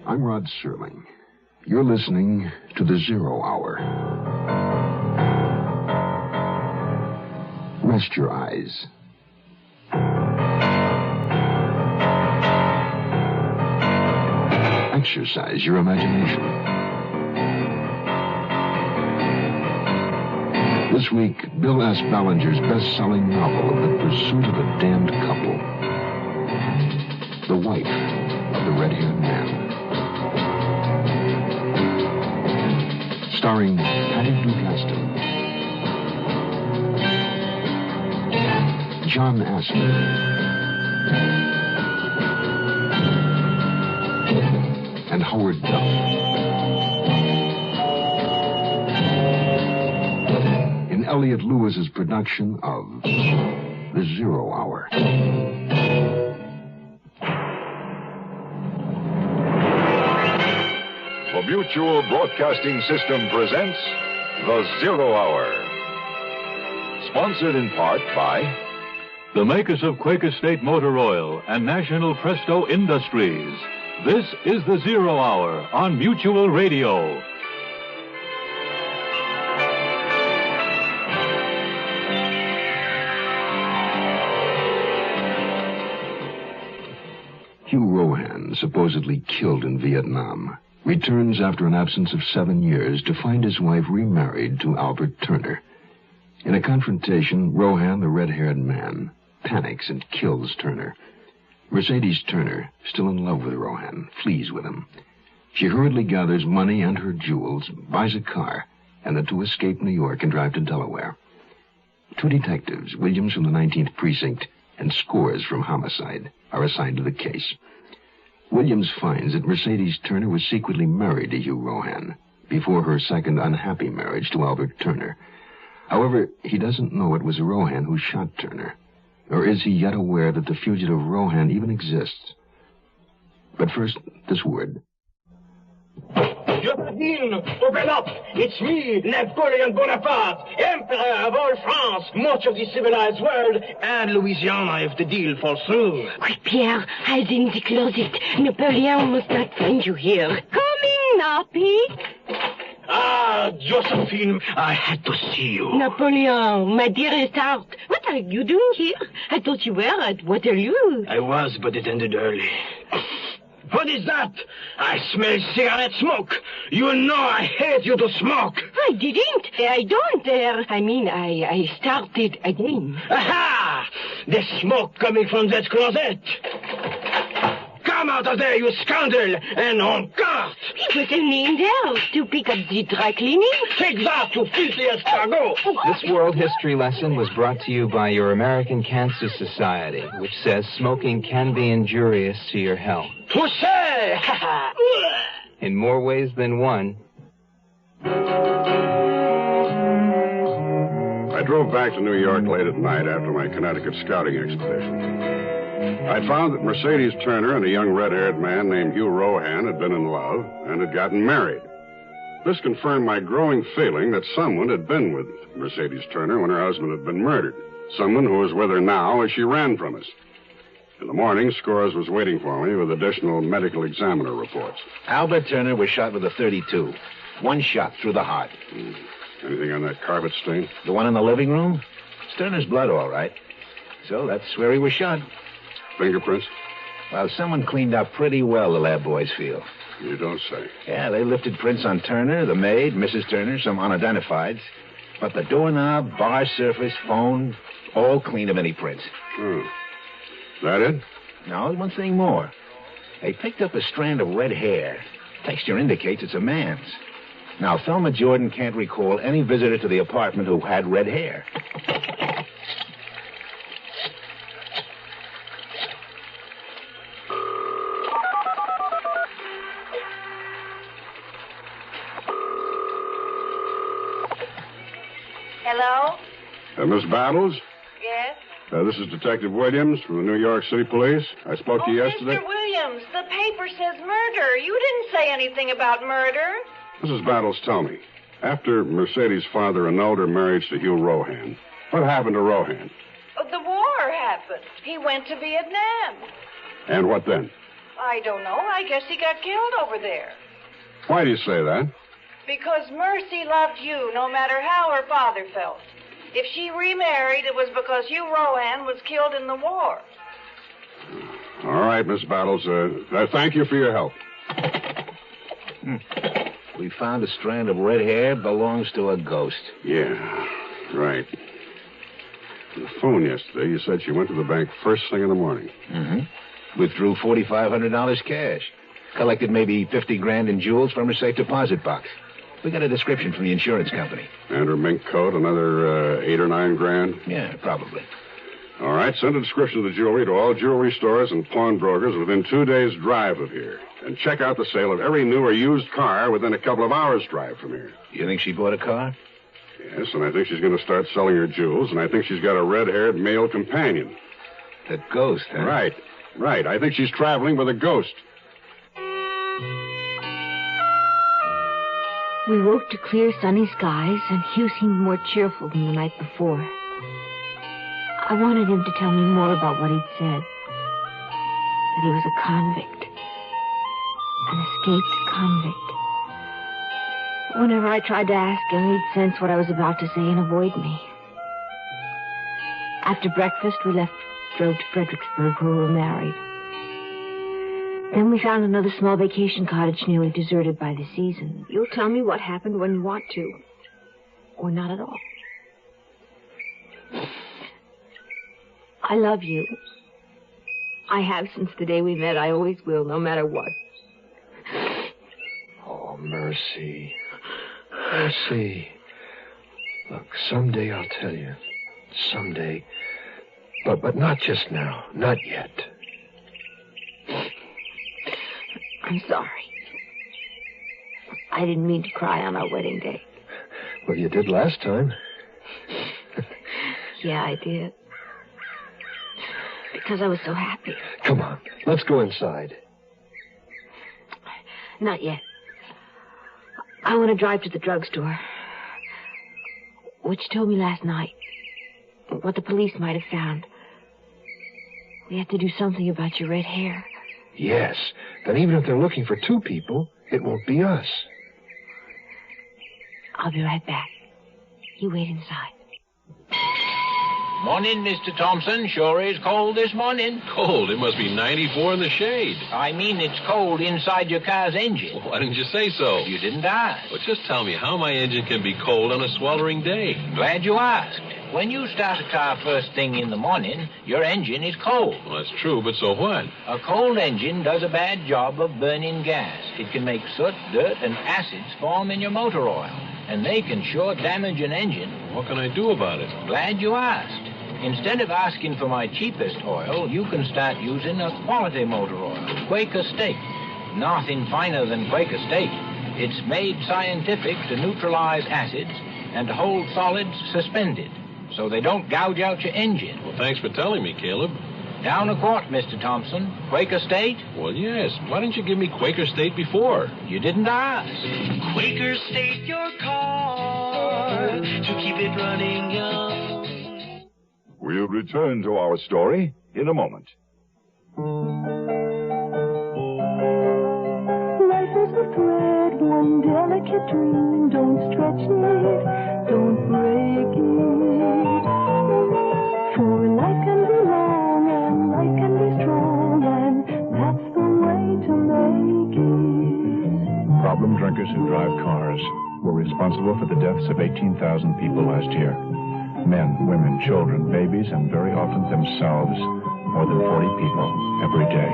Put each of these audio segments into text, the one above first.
I'm Rod Serling. You're listening to The Zero Hour. Rest your eyes. Exercise your imagination. This week, Bill S. Ballinger's best-selling novel, The Pursuit of a Damned Couple. The wife of the red-haired man. Starring Patty Dugaston, John Astor, and Howard Duff. In Elliot Lewis's production of The Zero Hour. The Mutual Broadcasting System presents The Zero Hour. Sponsored in part by the makers of Quaker State Motor Oil and National Presto Industries. This is The Zero Hour on Mutual Radio. Hugh Rohan, supposedly killed in Vietnam, returns after an absence of 7 years to find his wife remarried to Albert Turner. In a confrontation, Rohan, the red-haired man, panics and kills Turner. Mercedes Turner, still in love with Rohan, flees with him. She hurriedly gathers money and her jewels, buys a car, and the two escape New York and drive to Delaware. Two detectives, Williams from the 19th Precinct and Scores from Homicide, are assigned to the case. Williams finds that Mercedes Turner was secretly married to Hugh Rohan before her second unhappy marriage to Albert Turner. However, he doesn't know it was Rohan who shot Turner, nor is he yet aware that the fugitive Rohan even exists. But first, this word. Josephine, open up! It's me, Napoleon Bonaparte, Emperor of all France, much of the civilized world, and Louisiana if the deal falls through. Quick, Pierre, hide in the closet. Napoleon must not find you here. Coming now, Pete. Ah, Josephine, I had to see you. Napoleon, my dearest heart, what are you doing here? I thought you were at Waterloo. I was, but it ended early. What is that? I smell cigarette smoke. You know I hate you to smoke. I didn't. I don't. I started again. Aha! The smoke coming from that closet. Come out of there, you scoundrel, and on carte. It was only in there to pick up the dry cleaning. Take that, you filthy escargot. This world history lesson was brought to you by your American Cancer Society, which says smoking can be injurious to your health. Touché! In more ways than one. I drove back to New York late at night after my Connecticut scouting expedition. I found that Mercedes Turner and a young red-haired man named Hugh Rohan had been in love and had gotten married. This confirmed my growing feeling that someone had been with Mercedes Turner when her husband had been murdered. Someone who was with her now as she ran from us. In the morning, Scores was waiting for me with additional medical examiner reports. Albert Turner was shot with a .32. One shot through the heart. Anything on that carpet stain? The one in the living room? It's Turner's blood, all right. So that's where he was shot. Fingerprints? Well, someone cleaned up pretty well, the lab boys feel. You don't say. Yeah, they lifted prints on Turner, the maid, Mrs. Turner, some unidentifieds. But the doorknob, bar surface, phone, all clean of any prints. Oh. That it? No, one thing more. They picked up a strand of red hair. Texture indicates it's a man's. Now, Thelma Jordan can't recall any visitor to the apartment who had red hair. Hello? Miss Battles? Yes? This is Detective Williams from the New York City Police. I spoke to you yesterday. Mr. Williams, the paper says murder. You didn't say anything about murder. Mrs. Battles, tell me, after Mercedes' father annulled her marriage to Hugh Rohan, what happened to Rohan? The war happened. He went to Vietnam. And what then? I don't know. I guess he got killed over there. Why do you say that? Because Mercy loved you, no matter how her father felt. If she remarried, it was because Hugh Rohan was killed in the war. All right, Miss Battles. Thank you for your help. We found a strand of red hair belongs to a ghost. Yeah, right. On the phone yesterday, you said she went to the bank first thing in the morning. Mm-hmm. Withdrew $4,500 cash. Collected maybe $50,000 in jewels from her safe deposit box. We got a description from the insurance company. And her mink coat, another $8 or $9 grand? Yeah, probably. All right, send a description of the jewelry to all jewelry stores and pawnbrokers within 2 days' drive of here. And check out the sale of every new or used car within a couple of hours' drive from here. You think she bought a car? Yes, and I think she's going to start selling her jewels, and I think she's got a red-haired male companion. The ghost, huh? Right. I think she's traveling with a ghost. We woke to clear, sunny skies, and Hugh seemed more cheerful than the night before. I wanted him to tell me more about what he'd said. That he was a convict. An escaped convict. Whenever I tried to ask him, he'd sense what I was about to say and avoid me. After breakfast, we drove to Fredericksburg, where we were married. Then we found another small vacation cottage nearly deserted by the season. You'll tell me what happened when you want to. Or not at all. I love you. I have since the day we met. I always will, no matter what. Oh, Mercy. Mercy. Look, someday I'll tell you. Someday. But not just now. Not yet. I'm sorry. I didn't mean to cry on our wedding day. Well, you did last time. Yeah, I did. Because I was so happy. Come on, let's go inside. Not yet. I want to drive to the drugstore. What you told me last night. What the police might have found. We have to do something about your red hair. Yes. Then even if they're looking for two people, it won't be us. I'll be right back. You wait inside. Morning, Mr. Thompson. Sure is cold this morning. Cold? It must be 94 in the shade. I mean it's cold inside your car's engine. Well, why didn't you say so? You didn't ask. Well, just tell me how my engine can be cold on a sweltering day. Glad you asked. When you start a car first thing in the morning, your engine is cold. Well, that's true, but so what? A cold engine does a bad job of burning gas. It can make soot, dirt, and acids form in your motor oil, and they can sure damage an engine. What can I do about it? Glad you asked. Instead of asking for my cheapest oil, you can start using a quality motor oil, Quaker State. Nothing finer than Quaker State. It's made scientific to neutralize acids and to hold solids suspended, so they don't gouge out your engine. Well, thanks for telling me, Caleb. Down a quart, Mr. Thompson. Quaker State? Well, yes. Why didn't you give me Quaker State before? You didn't ask. Quaker State your car to keep it running young. We'll return to our story in a moment. Life is a thread, one delicate dream. Don't stretch it, don't break it. For life can be long and life can be strong, and that's the way to make it. Problem drinkers who drive cars were responsible for the deaths of 18,000 people last year. Men, women, children, babies, and very often themselves. More than 40 people every day.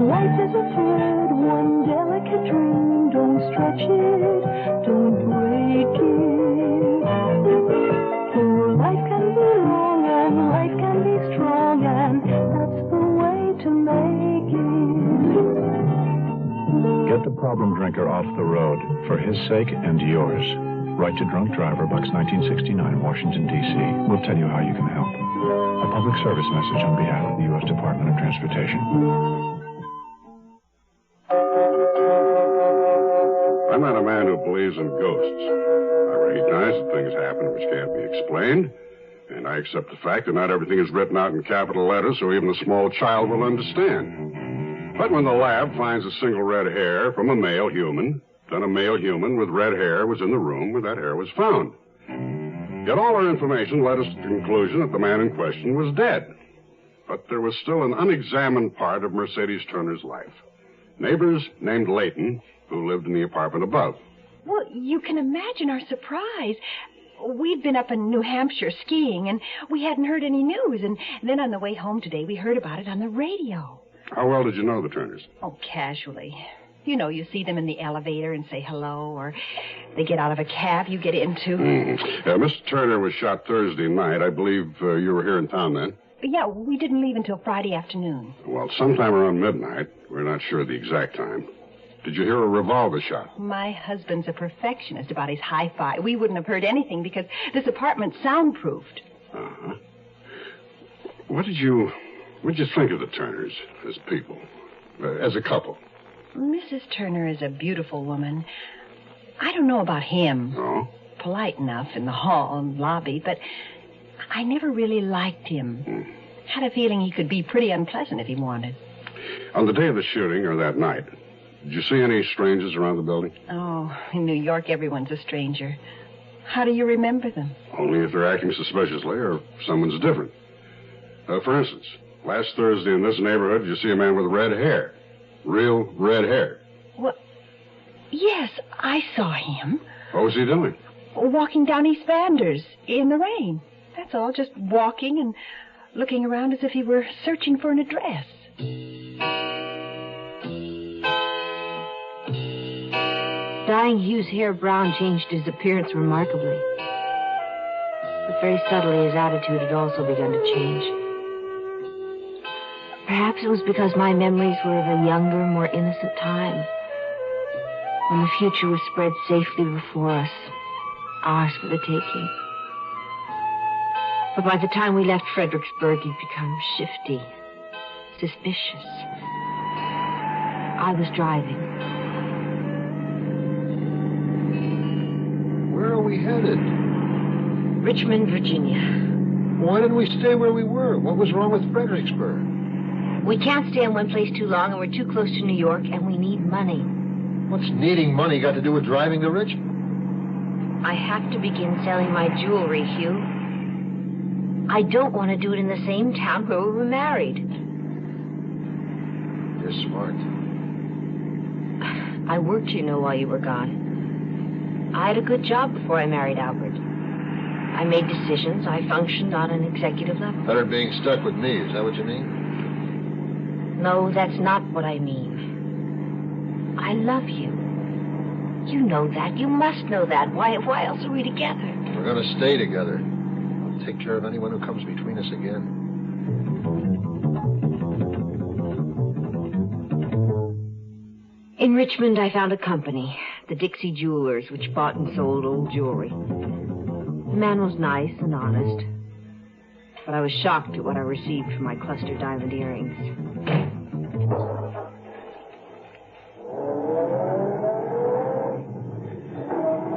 Life is a thread, one delicate dream. Don't stretch it, don't break it. For life can be long and life can be strong, and that's the way to make it. Get the problem drinker off the road for his sake and yours. Write to Drunk Driver, Box 1969, Washington, D.C. We'll tell you how you can help. A public service message on behalf of the U.S. Department of Transportation. I'm not a man who believes in ghosts. I recognize that things happen which can't be explained, and I accept the fact that not everything is written out in capital letters so even a small child will understand. But when the lab finds a single red hair from a male human, then a male human with red hair was in the room where that hair was found. Yet all our information led us to the conclusion that the man in question was dead. But there was still an unexamined part of Mercedes Turner's life. Neighbors named Layton, who lived in the apartment above. Well, you can imagine our surprise. We'd been up in New Hampshire skiing, and we hadn't heard any news. And then on the way home today, we heard about it on the radio. How well did you know the Turners? Oh, casually. You know, you see them in the elevator and say hello, or they get out of a cab you get into. Mr. Turner was shot Thursday night. I believe you were here in town then. Yeah, we didn't leave until Friday afternoon. Well, sometime around midnight. We're not sure the exact time. Did you hear a revolver shot? My husband's a perfectionist about his hi-fi. We wouldn't have heard anything because this apartment's soundproofed. Uh-huh. What did you think of the Turners as people, as a couple? Mrs. Turner is a beautiful woman. I don't know about him. Oh? Polite enough in the hall and lobby, but I never really liked him. Had a feeling he could be pretty unpleasant if he wanted. On the day of the shooting, or that night, did you see any strangers around the building? Oh, in New York, everyone's a stranger. How do you remember them? Only if they're acting suspiciously or if someone's different. For instance, last Thursday in this neighborhood, did you see a man with red hair? Real red hair. Well, yes, I saw him. What was he doing? Walking down East Vanders in the rain. That's all, just walking and looking around as if he were searching for an address. Dyeing Hugh's hair brown changed his appearance remarkably. But very subtly, his attitude had also begun to change. Perhaps it was because my memories were of a younger, more innocent time, when the future was spread safely before us, ours for the taking. But by the time we left Fredericksburg, he'd become shifty, suspicious. I was driving. Where are we headed? Richmond, Virginia. Why didn't we stay where we were? What was wrong with Fredericksburg? We can't stay in one place too long, and we're too close to New York, and we need money. What's needing money got to do with driving to Richmond? I have to begin selling my jewelry, Hugh. I don't want to do it in the same town where we were married. You're smart. I worked, you know, while you were gone. I had a good job before I married Albert. I made decisions. I functioned on an executive level. Better being stuck with me, is that what you mean? No, that's not what I mean. I love you. You know that. You must know that. Why else are we together? We're going to stay together. I'll take care of anyone who comes between us again. In Richmond, I found a company, the Dixie Jewelers, which bought and sold old jewelry. The man was nice and honest, but I was shocked at what I received for my cluster diamond earrings.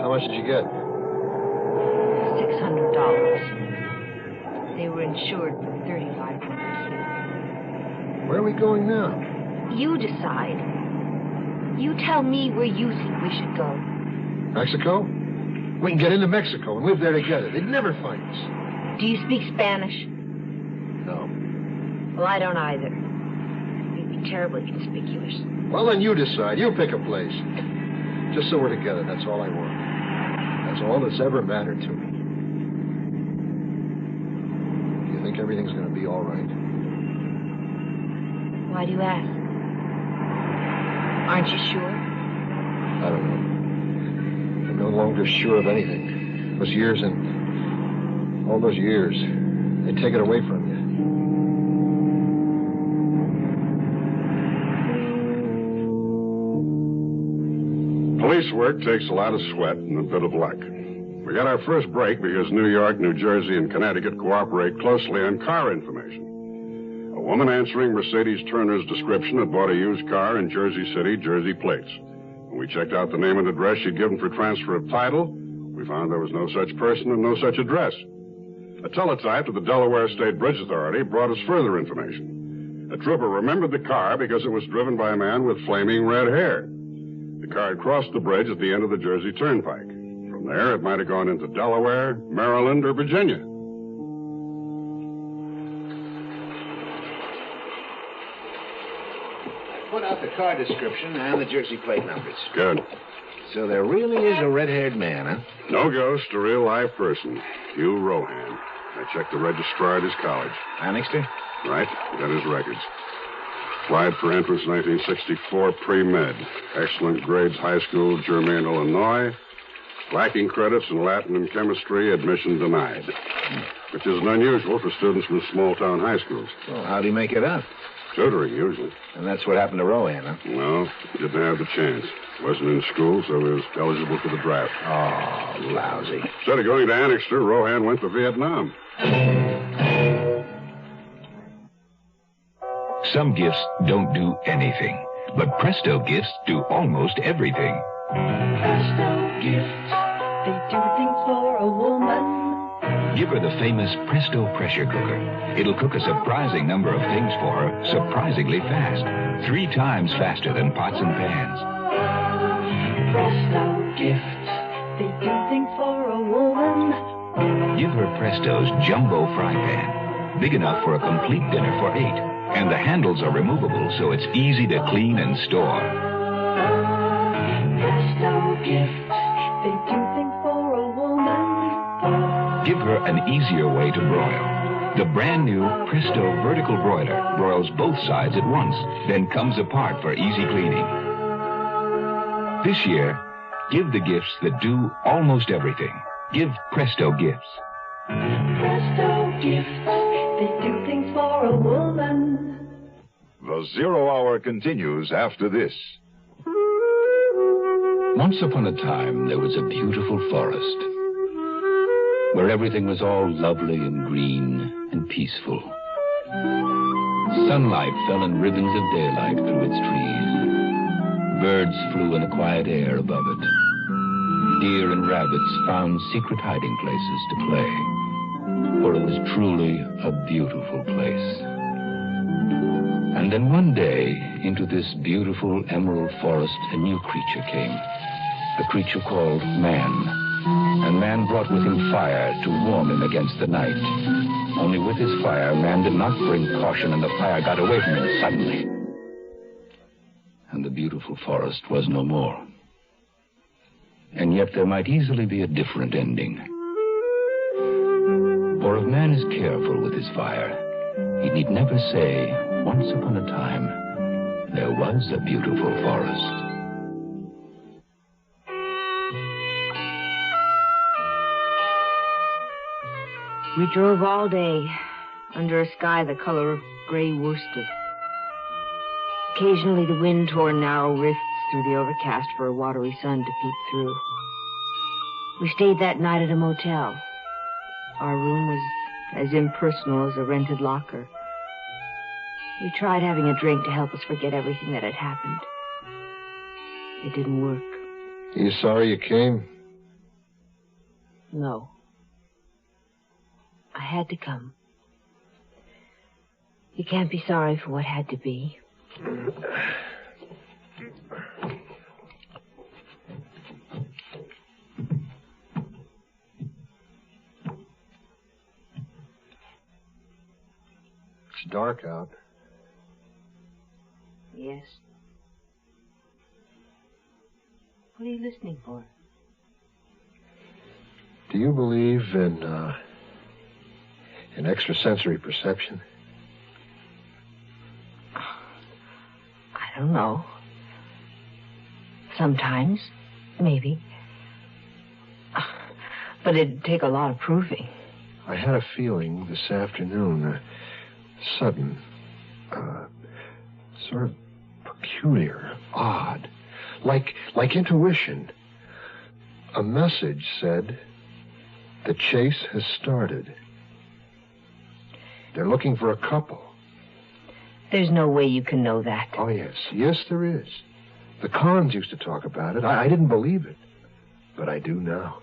How much did you get? $600. They were insured for $3,500. Where are we going now? You decide. You tell me where you think we should go. Mexico? We can get into Mexico and live there together. They'd never find us. Do you speak Spanish? No. Well, I don't either. You'd be terribly conspicuous. Well, then you decide. You pick a place. Just so we're together, that's all I want. That's all that's ever mattered to me. Do you think everything's going to be all right? Why do you ask? Aren't you sure? I don't know. I'm no longer sure of anything. Those years and all those years, they take it away from you. Police work takes a lot of sweat and a bit of luck. We got our first break because New York, New Jersey, and Connecticut cooperate closely on car information. A woman answering Mercedes Turner's description had bought a used car in Jersey City, Jersey plates. When we checked out the name and address she'd given for transfer of title, we found there was no such person and no such address. A teletype to the Delaware State Bridge Authority brought us further information. The trooper remembered the car because it was driven by a man with flaming red hair. The car had crossed the bridge at the end of the Jersey Turnpike. From there, it might have gone into Delaware, Maryland, or Virginia. I put out the car description and the Jersey plate numbers. Good. So there really is a red-haired man, huh? No ghost, a real live person. Hugh Rohan. I checked the registrar at his college. Annixter? Right. Got his records. Applied for entrance 1964 pre-med. Excellent grades, high school, Germain, Illinois. Lacking credits in Latin and chemistry, admission denied. Which isn't unusual for students from small-town high schools. Well, how'd he make it up? Tutoring, usually. And that's what happened to Rohan, huh? No, didn't have the chance. Wasn't in school, so he was eligible for the draft. Oh, lousy. Instead of going to Annixter, Rohan went to Vietnam. Some gifts don't do anything, but Presto gifts do almost everything. Presto gifts, they do things for a woman. Give her the famous Presto pressure cooker. It'll cook a surprising number of things for her surprisingly fast. 3 times faster than pots and pans. Presto gifts, they do things for a woman. Give her Presto's jumbo fry pan. Big enough for a complete dinner for 8. And the handles are removable, so it's easy to clean and store. Presto gifts, they do things for a woman. Give her an easier way to broil. The brand new Presto vertical broiler broils both sides at once, then comes apart for easy cleaning. This year, give the gifts that do almost everything. Give Presto gifts. Presto gifts, they do things for a woman. The Zero Hour continues after this. Once upon a time, there was a beautiful forest where everything was all lovely and green and peaceful. Sunlight fell in ribbons of daylight through its trees. Birds flew in the quiet air above it. Deer and rabbits found secret hiding places to play, for it was truly a beautiful place. And then one day, into this beautiful emerald forest, a new creature came, a creature called man. And man brought with him fire to warm him against the night. Only with his fire, man did not bring caution, and the fire got away from him suddenly. And the beautiful forest was no more. And yet there might easily be a different ending. For if man is careful with his fire, he need never say, once upon a time, there was a beautiful forest. We drove all day under a sky the color of gray worsted. Occasionally the wind tore narrow rifts through the overcast for a watery sun to peek through. We stayed that night at a motel. Our room was as impersonal as a rented locker. We tried having a drink to help us forget everything that had happened. It didn't work. You sorry you came? No. I had to come. You can't be sorry for what had to be. It's dark out. Yes. What are you listening for? Do you believe in extrasensory perception? I don't know. Sometimes, maybe. But it'd take a lot of proving. I had a feeling this afternoon, sudden, sort of peculiar, odd, like intuition. A message said, the chase has started. They're looking for a couple. There's no way you can know that. Oh, yes. Yes, there is. The Collins used to talk about it. I didn't believe it. But I do now.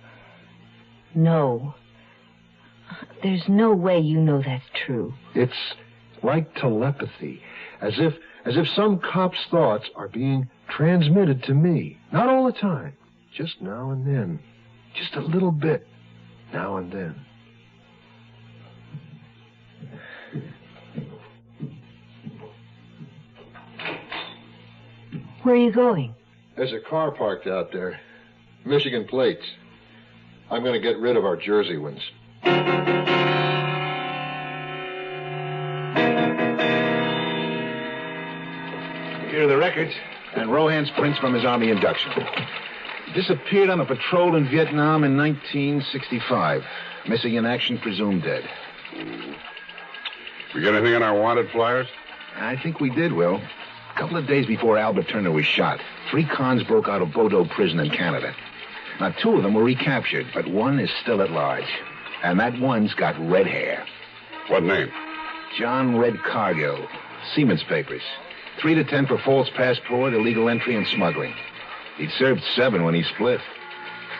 No. There's no way you know that's true. It's like telepathy. As if some cop's thoughts are being transmitted to me. Not all the time. Just now and then. Just a little bit. Now and then. Where are you going? There's a car parked out there. Michigan plates. I'm going to get rid of our Jersey ones. Here are the records and Rohan's prints from his Army induction. Disappeared on a patrol in Vietnam in 1965. Missing in action, presumed dead. We get anything on our wanted flyers? I think we did, Will. A couple of days before Albert Turner was shot, 3 cons broke out of Bodo prison in Canada. Now, 2 of them were recaptured, but 1 is still at large. And that one's got red hair. What name? John Red Cargill. Seaman's papers. 3 to 10 for false passport, illegal entry, and smuggling. He'd served 7 when he split.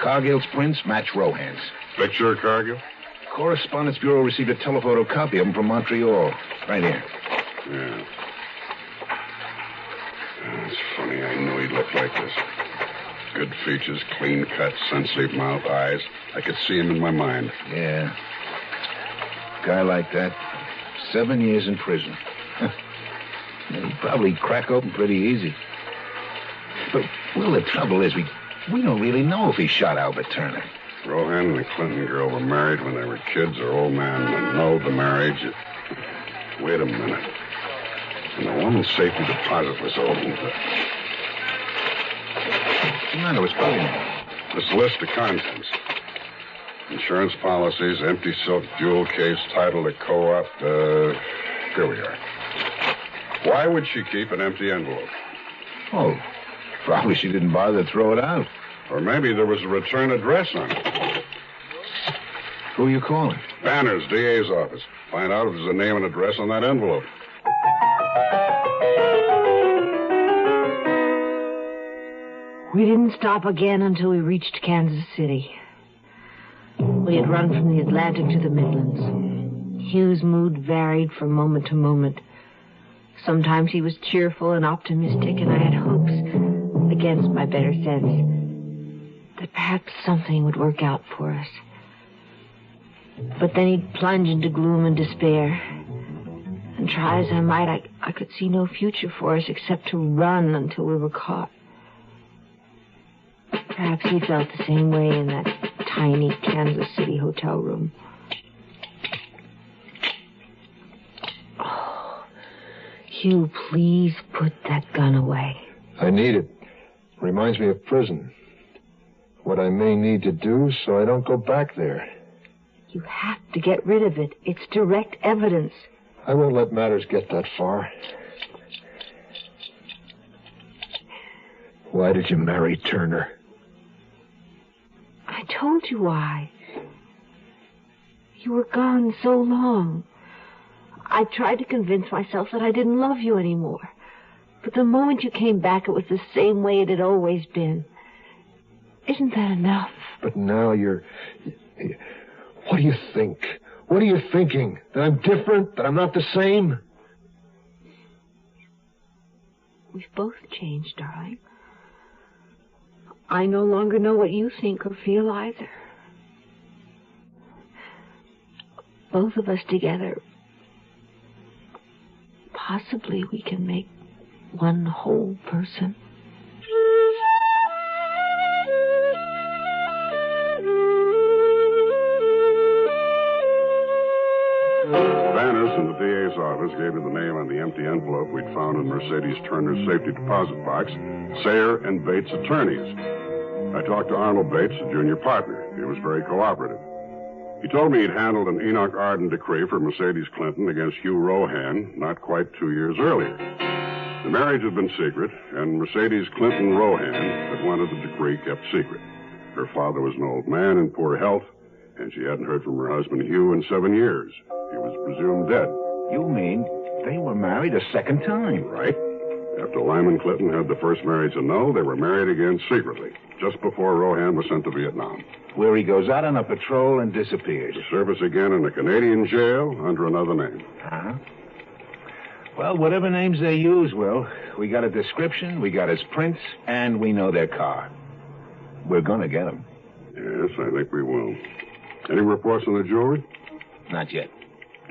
Cargill's prints match Rohan's. Picture of Cargill? Correspondence Bureau received a telephoto copy of him from Montreal. Right here. Yeah. It's funny. I knew he'd look like this. Good features, clean cut, sensitive mouth, eyes. I could see him in my mind. Yeah. Guy like that, 7 years in prison. He'd probably crack open pretty easy. But, well, the trouble is, we don't really know if he shot Albert Turner. Rohan and the Clinton girl were married when they were kids. Her old man annulled the marriage. Wait a minute. And the woman's safety deposit was opened. What's the matter with spelling? This list of contents. Insurance policies, empty silk jewel case, title to co-op. Here we are. Why would she keep an empty envelope? Oh, probably she didn't bother to throw it out. Or maybe there was a return address on it. Who are you calling? Banner's, DA's office. Find out if there's a name and address on that envelope. We didn't stop again until we reached Kansas City. We had run from the Atlantic to the Midlands. Hugh's mood varied from moment to moment. Sometimes he was cheerful and optimistic, and I had hopes, against my better sense, that perhaps something would work out for us. But then he'd plunge into gloom and despair. And try as I might, I could see no future for us except to run until we were caught. Perhaps he felt the same way in that tiny Kansas City hotel room. Oh, Hugh, please put that gun away. I need it. Reminds me of prison. What I may need to do so I don't go back there. You have to get rid of it. It's direct evidence. I won't let matters get that far. Why did you marry Turner? I told you why. You were gone so long. I tried to convince myself that I didn't love you anymore. But the moment you came back, it was the same way it had always been. Isn't that enough? But now you're... What do you think? What are you thinking? That I'm different? That I'm not the same? We've both changed, darling. I no longer know what you think or feel either. Both of us together, possibly we can make one whole person. Banners in the DA's office gave me the name on the empty envelope we'd found in Mercedes Turner's safety deposit box, Sayer and Bates Attorneys. I talked to Arnold Bates, a junior partner. He was very cooperative. He told me he'd handled an Enoch Arden decree for Mercedes Clinton against Hugh Rohan not quite 2 years earlier. The marriage had been secret, and Mercedes Clinton Rohan had wanted the decree kept secret. Her father was an old man in poor health, and she hadn't heard from her husband Hugh in 7 years. He was presumed dead. You mean they were married a second time? Right. After Lyman Clinton had the first marriage annulled, they were married again secretly, just before Rohan was sent to Vietnam. Where he goes out on a patrol and disappears. To service again in a Canadian jail under another name. Uh-huh. Well, whatever names they use, Will. We got a description, we got his prints, and we know their car. We're gonna get him. Yes, I think we will. Any reports on the jewelry? Not yet.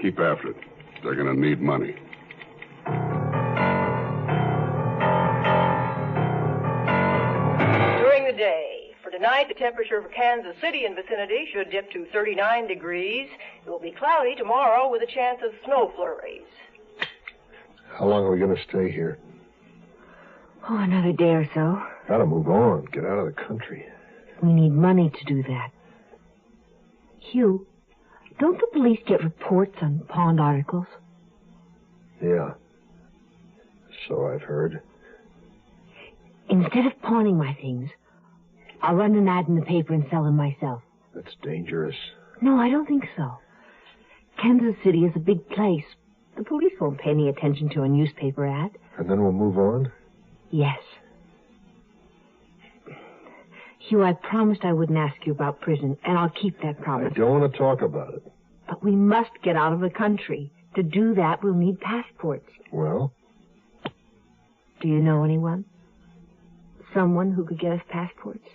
Keep after it. They're gonna need money. During the day. For tonight, the temperature for Kansas City and vicinity should dip to 39 degrees. It will be cloudy tomorrow with a chance of snow flurries. How long are we going to stay here? Oh, another day or so. Gotta move on. Get out of the country. We need money to do that. Hugh, don't the police get reports on pawned articles? Yeah. So I've heard. Instead of pawning my things, I'll run an ad in the paper and sell them myself. That's dangerous. No, I don't think so. Kansas City is a big place. The police won't pay any attention to a newspaper ad. And then we'll move on? Yes. Hugh, I promised I wouldn't ask you about prison, and I'll keep that promise. I don't want to talk about it. But we must get out of the country. To do that, we'll need passports. Well? Do you know anyone? Someone who could get us passports?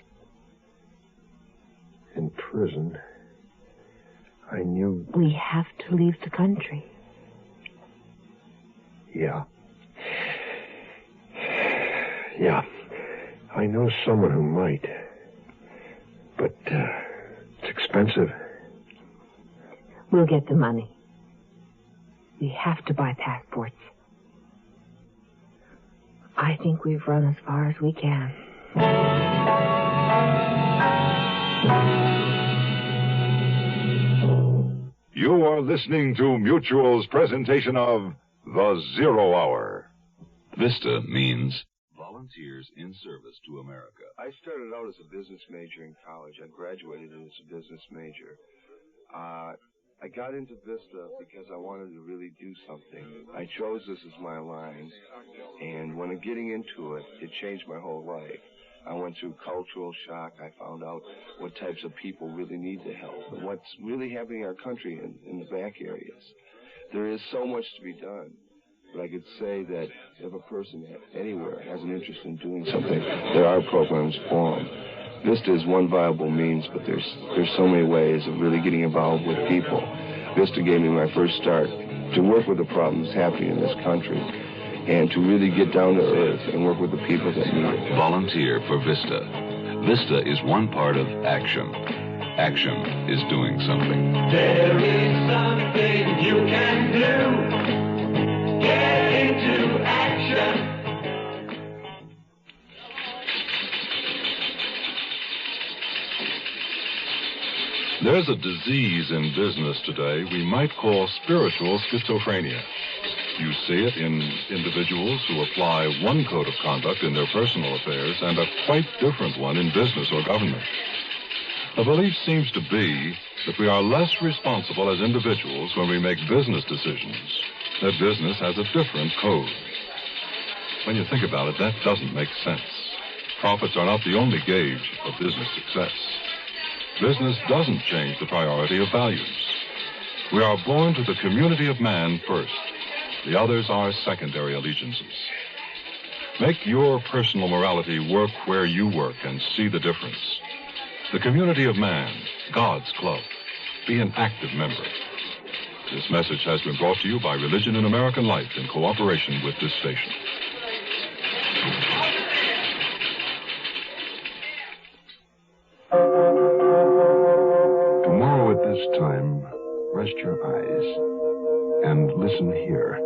In prison, I knew... We have to leave the country. Yeah. Yeah. I know someone who might. But, it's expensive. We'll get the money. We have to buy passports. I think we've run as far as we can. You are listening to Mutual's presentation of The Zero Hour. VISTA means Volunteers in Service to America. I started out as a business major in college. I graduated as a business major. I got into VISTA because I wanted to really do something. I chose this as my line, and when getting into it, it changed my whole life. I went through cultural shock. I found out what types of people really need the help and what's really happening in our country in the back areas. There is so much to be done, but I could say that if a person anywhere has an interest in doing something, there are programs for them. VISTA is one viable means, but there's so many ways of really getting involved with people. VISTA gave me my first start to work with the problems happening in this country and to really get down to earth and work with the people that need it. Volunteer for VISTA. VISTA is one part of action. Action is doing something. There is something you can do. Get into action. There's a disease in business today we might call spiritual schizophrenia. You see it in individuals who apply one code of conduct in their personal affairs and a quite different one in business or government. The belief seems to be that we are less responsible as individuals when we make business decisions, that business has a different code. When you think about it, that doesn't make sense. Profits are not the only gauge of business success. Business doesn't change the priority of values. We are born to the community of man first. The others are secondary allegiances. Make your personal morality work where you work and see the difference. The community of man, God's club. Be an active member. This message has been brought to you by Religion in American Life in cooperation with this station. Tomorrow at this time, rest your eyes and listen here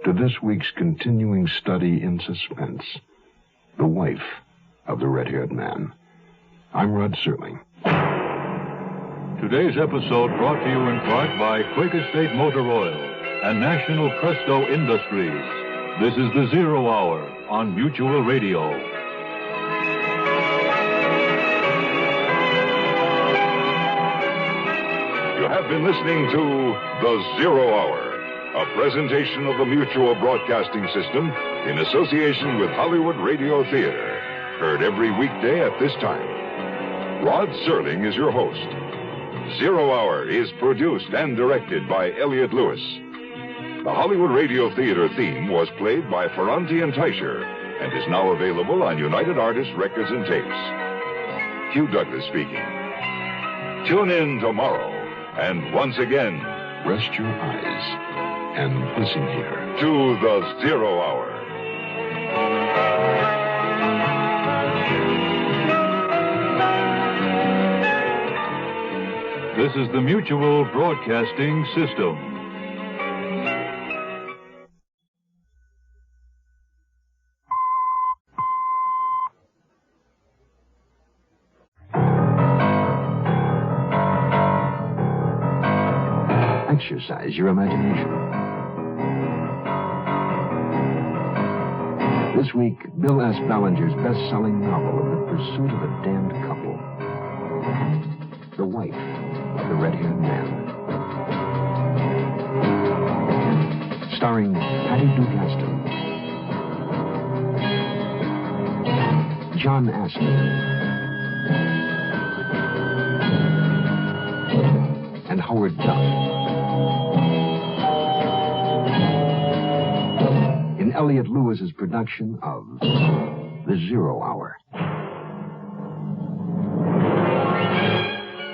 to this week's continuing study in suspense, The Wife of the Red-Haired Man. I'm Rod Serling. Today's episode brought to you in part by Quaker State Motor Oil and National Presto Industries. This is the Zero Hour on Mutual Radio. You have been listening to The Zero Hour, a presentation of the Mutual Broadcasting System in association with Hollywood Radio Theater. Heard every weekday at this time. Rod Serling is your host. Zero Hour is produced and directed by Elliot Lewis. The Hollywood Radio Theater theme was played by Ferranti and Teicher and is now available on United Artists Records and Tapes. Hugh Douglas speaking. Tune in tomorrow, and once again, rest your eyes and listen here to the Zero Hour. This is the Mutual Broadcasting System. Exercise your imagination. This week, Bill S. Ballinger's best-selling novel, The Pursuit of a Damned Couple. The wife of the red-haired man. Starring Patty Duke-Aston, John Astin, and Howard Duff. In Elliot Lewis's production of The Zero Hour.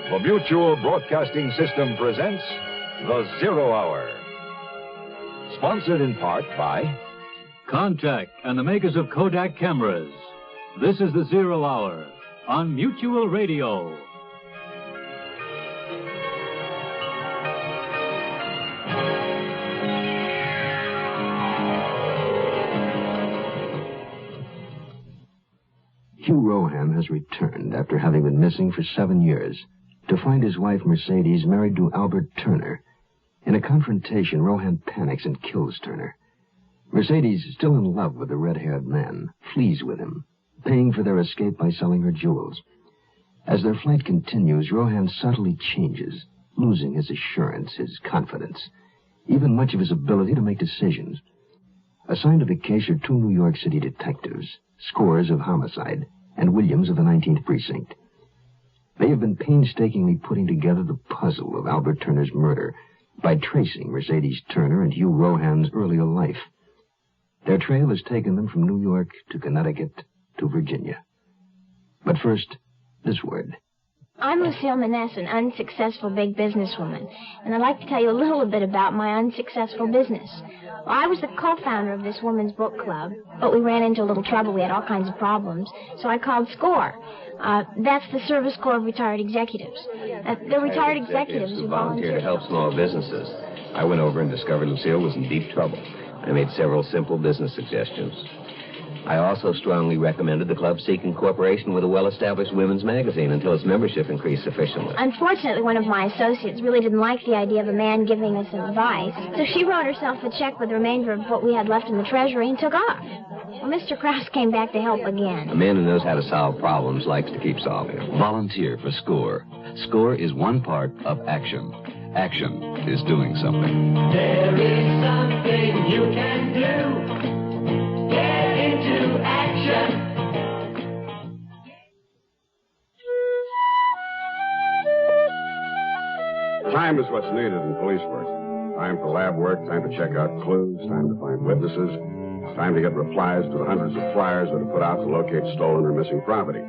The Mutual Broadcasting System presents The Zero Hour. Sponsored in part by Contact and the makers of Kodak cameras. This is The Zero Hour on Mutual Radio. Hugh Rohan has returned after having been missing for 7 years to find his wife Mercedes married to Albert Turner. In a confrontation, Rohan panics and kills Turner. Mercedes, still in love with the red-haired man, flees with him, paying for their escape by selling her jewels. As their flight continues, Rohan subtly changes, losing his assurance, his confidence, even much of his ability to make decisions. Assigned to the case are 2 New York City detectives, Scores of homicide, and Williams of the 19th Precinct. They have been painstakingly putting together the puzzle of Albert Turner's murder by tracing Mercedes Turner and Hugh Rohan's earlier life. Their trail has taken them from New York to Connecticut to Virginia. But first, this word. I'm Lucille Maness, an unsuccessful big businesswoman, and I'd like to tell you a little bit about my unsuccessful business. Well, I was the co-founder of this women's book club, but we ran into a little trouble. We had all kinds of problems, so I called SCORE. That's the Service Corps of Retired Executives. They're retired executives who volunteer to help small businesses. I went over and discovered Lucille was in deep trouble. I made several simple business suggestions. I also strongly recommended the club seek incorporation with a well-established women's magazine until its membership increased sufficiently. Unfortunately, one of my associates really didn't like the idea of a man giving us advice, so she wrote herself a check with the remainder of what we had left in the treasury and took off. Well, Mr. Krause came back to help again. A man who knows how to solve problems likes to keep solving them. Volunteer for SCORE. SCORE is one part of action. Action is doing something. There is something you can do. Get into action. Time is what's needed in police work. Time for lab work, time to check out clues, time to find witnesses, time to get replies to the hundreds of flyers that are put out to locate stolen or missing property.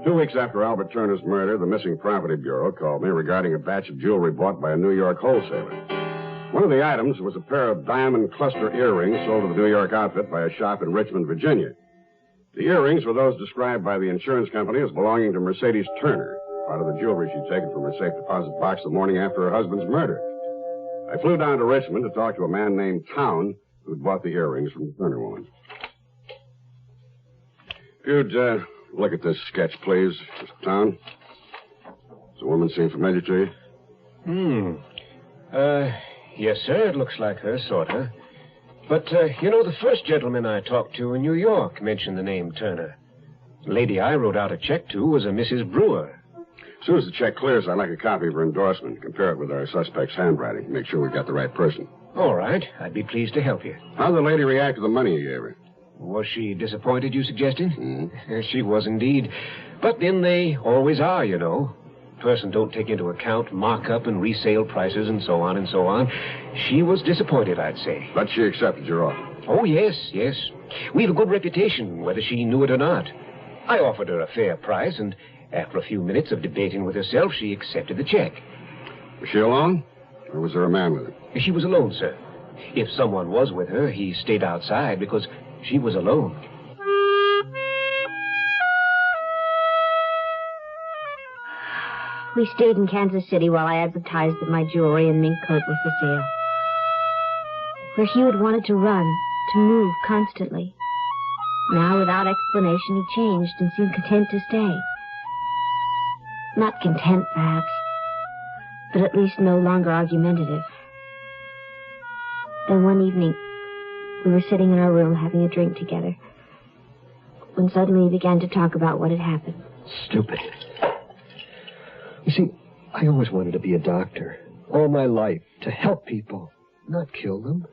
2 weeks after Albert Turner's murder, the Missing Property Bureau called me regarding a batch of jewelry bought by a New York wholesaler. One of the items was a pair of diamond cluster earrings sold to the New York outfit by a shop in Richmond, Virginia. The earrings were those described by the insurance company as belonging to Mercedes Turner, part of the jewelry she'd taken from her safe deposit box the morning after her husband's murder. I flew down to Richmond to talk to a man named Town who'd bought the earrings from the Turner woman. If you'd look at this sketch, please, Mr. Town. Does the woman seem familiar to you? Yes, sir, it looks like her, sort of. But, the first gentleman I talked to in New York mentioned the name Turner. The lady I wrote out a check to was a Mrs. Brewer. As soon as the check clears, I'd like a copy of her endorsement. Compare it with our suspect's handwriting. Make sure we've got the right person. All right. I'd be pleased to help you. How'd the lady react to the money you gave her? Was she disappointed, you suggested? She was indeed. But then they always are, you know. person don't take into account markup and resale prices and so on and so on. She was disappointed, I'd say. But she accepted your offer. Oh, yes. We have a good reputation, whether she knew it or not. I offered her a fair price, and after a few minutes of debating with herself, she accepted the check. Was she alone? Or was there a man with her? She was alone, sir. If someone was with her, he stayed outside because she was alone. We stayed in Kansas City while I advertised that my jewelry and mink coat were for sale. Where Hugh had wanted to run, to move constantly. Now, without explanation, he changed and seemed content to stay. Not content, perhaps, but at least no longer argumentative. Then one evening, we were sitting in our room having a drink together, when suddenly he began to talk about what had happened. Stupid. You see, I always wanted to be a doctor. All my life. To help people, not kill them.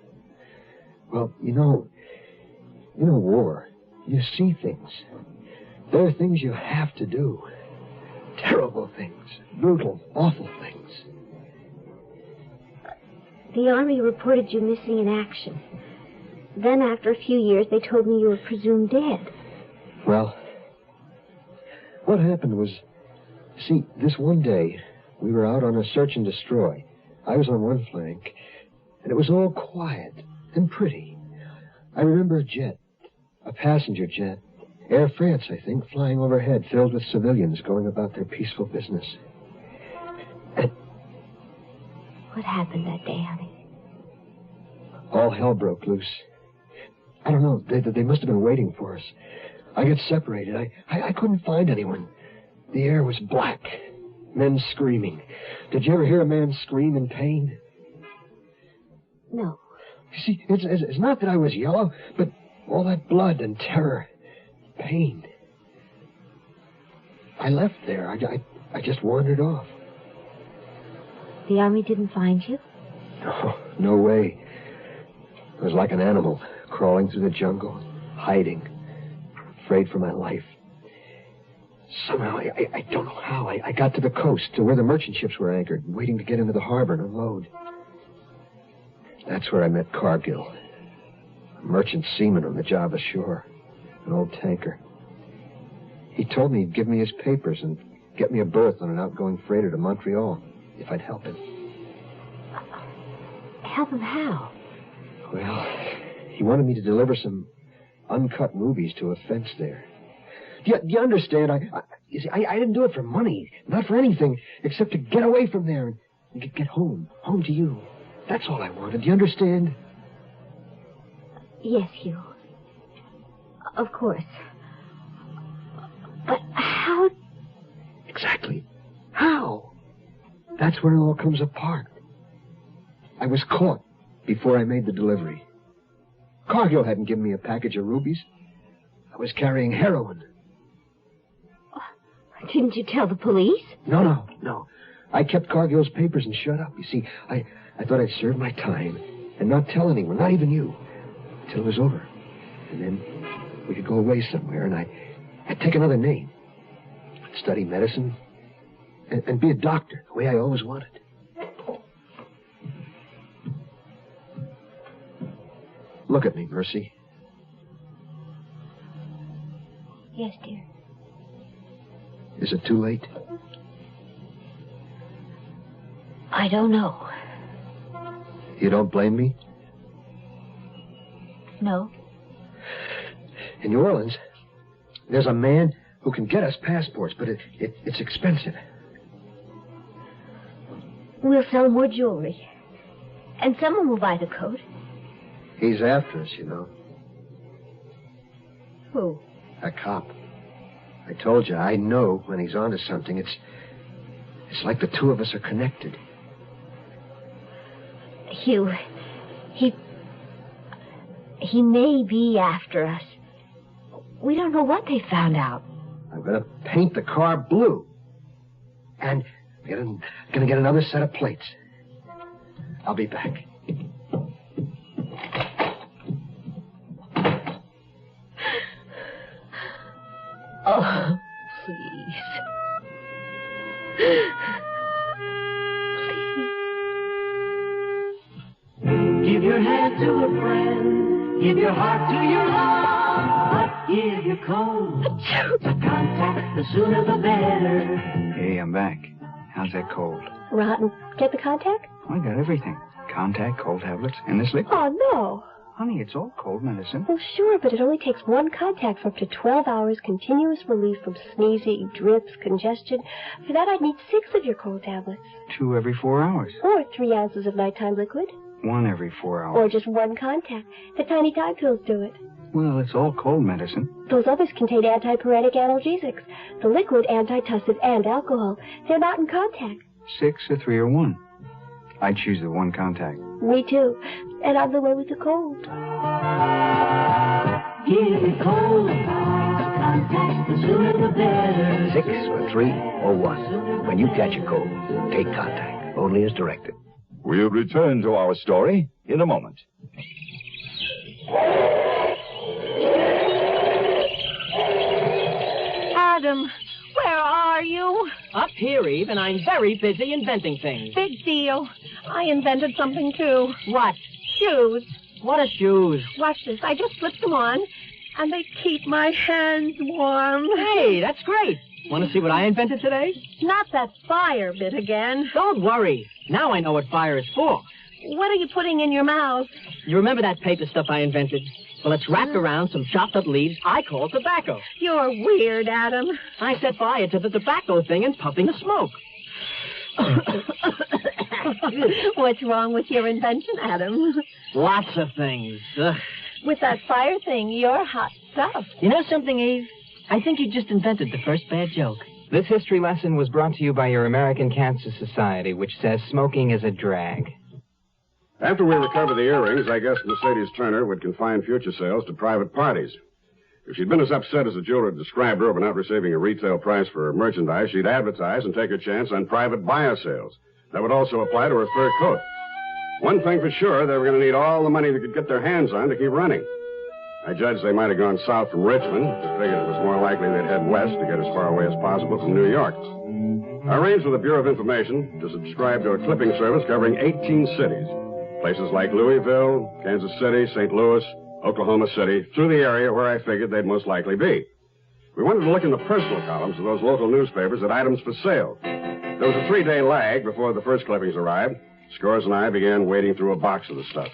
Well, you know war. You see things. There are things you have to do. Terrible things. Brutal, awful things. The Army reported you missing in action. Then, after a few years, they told me you were presumed dead. Well, what happened was, see, this one day, we were out on a search and destroy. I was on one flank, and it was all quiet and pretty. I remember a jet, a passenger jet, Air France, I think, flying overhead, filled with civilians going about their peaceful business. And what happened that day, honey? All hell broke loose. I don't know. They must have been waiting for us. I got separated. I couldn't find anyone. The air was black. Men screaming. Did you ever hear a man scream in pain? No. You see, it's not that I was yellow, but all that blood and terror, pain. I left there. I just wandered off. The Army didn't find you? No way. I was like an animal, crawling through the jungle, hiding, afraid for my life. Somehow, I don't know how, I got to the coast, to where the merchant ships were anchored, waiting to get into the harbor and unload. That's where I met Cargill, a merchant seaman on the job ashore, an old tanker. He told me he'd give me his papers and get me a berth on an outgoing freighter to Montreal, if I'd help him. Help him how? Well, he wanted me to deliver some uncut rubies to a fence there. Do you understand? You see, I didn't do it for money, not for anything, except to get away from there and get home to you. That's all I wanted. Do you understand? Yes, Hugh. Of course. But how? Exactly. How? That's where it all comes apart. I was caught before I made the delivery. Cargill hadn't given me a package of rubies. I was carrying heroin. Didn't you tell the police? No. I kept Cargill's papers and shut up. You see, I thought I'd serve my time and not tell anyone, not even you, till it was over. And then we could go away somewhere, and I'd take another name. I'd study medicine and be a doctor, the way I always wanted. Look at me, Mercy. Yes, dear. Is it too late? I don't know. You don't blame me? No. In New Orleans, there's a man who can get us passports, but it's expensive. We'll sell more jewelry. And someone will buy the coat. He's after us, you know. Who? A cop. I told you, I know when he's onto something. It's like the two of us are connected. Hugh, he may be after us. We don't know what they found out. I'm going to paint the car blue. And I'm going to get another set of plates. I'll be back. Oh, please. Give your hand to a friend. Give your heart to your love. But give your cold to contact. The sooner the better. Hey, I'm back. How's that cold? Rotten. Get the contact? I got everything. Contact, cold tablets, and this liquid. Oh, no. Honey, it's all cold medicine. Well, sure, but it only takes one contact for up to 12 hours, continuous relief from sneezing, drips, congestion. For that, I'd need 6 of your cold tablets. 2 every 4 hours. Or 3 ounces of nighttime liquid. 1 every 4 hours. Or just one contact. The tiny Tide pills do it. Well, it's all cold medicine. Those others contain antipyretic analgesics. The liquid, antitussive, and alcohol. They're not in contact. 6 or 3 or 1. I'd choose the 1 contact. Me too. And I'm the one with the cold. Give me cold contact. The sooner the better. 6 or 3 or 1. When you catch a cold, take contact. Only as directed. We'll return to our story in a moment. Adam, where are you? Up here, Eve, and I'm very busy inventing things. Big deal. I invented something, too. What? Shoes. What are shoes? Watch this. I just slipped them on, and they keep my hands warm. Hey, that's great. Want to see what I invented today? Not that fire bit again. Don't worry. Now I know what fire is for. What are you putting in your mouth? You remember that paper stuff I invented? Well, it's wrapped around some chopped up leaves I call tobacco. You're weird, Adam. I set fire to the tobacco thing and puffing the smoke. What's wrong with your invention, Adam? Lots of things. With that fire thing, you're hot stuff. You know something, Eve? I think you just invented the first bad joke. This history lesson was brought to you by your American Cancer Society, which says smoking is a drag. After we recover the earrings, I guess Mercedes Turner would confine future sales to private parties. If she'd been as upset as the jeweler described her over not receiving a retail price for her merchandise, she'd advertise and take her chance on private buyer sales. That would also apply to her fur coat. One thing for sure, they were going to need all the money they could get their hands on to keep running. I judged they might have gone south from Richmond. I figured it was more likely they'd head west to get as far away as possible from New York. I arranged with the Bureau of Information to subscribe to a clipping service covering 18 cities. Places like Louisville, Kansas City, St. Louis, Oklahoma City, through the area where I figured they'd most likely be. We wanted to look in the personal columns of those local newspapers at items for sale. There was a 3-day lag before the first clippings arrived. Scores and I began wading through a box of the stuff.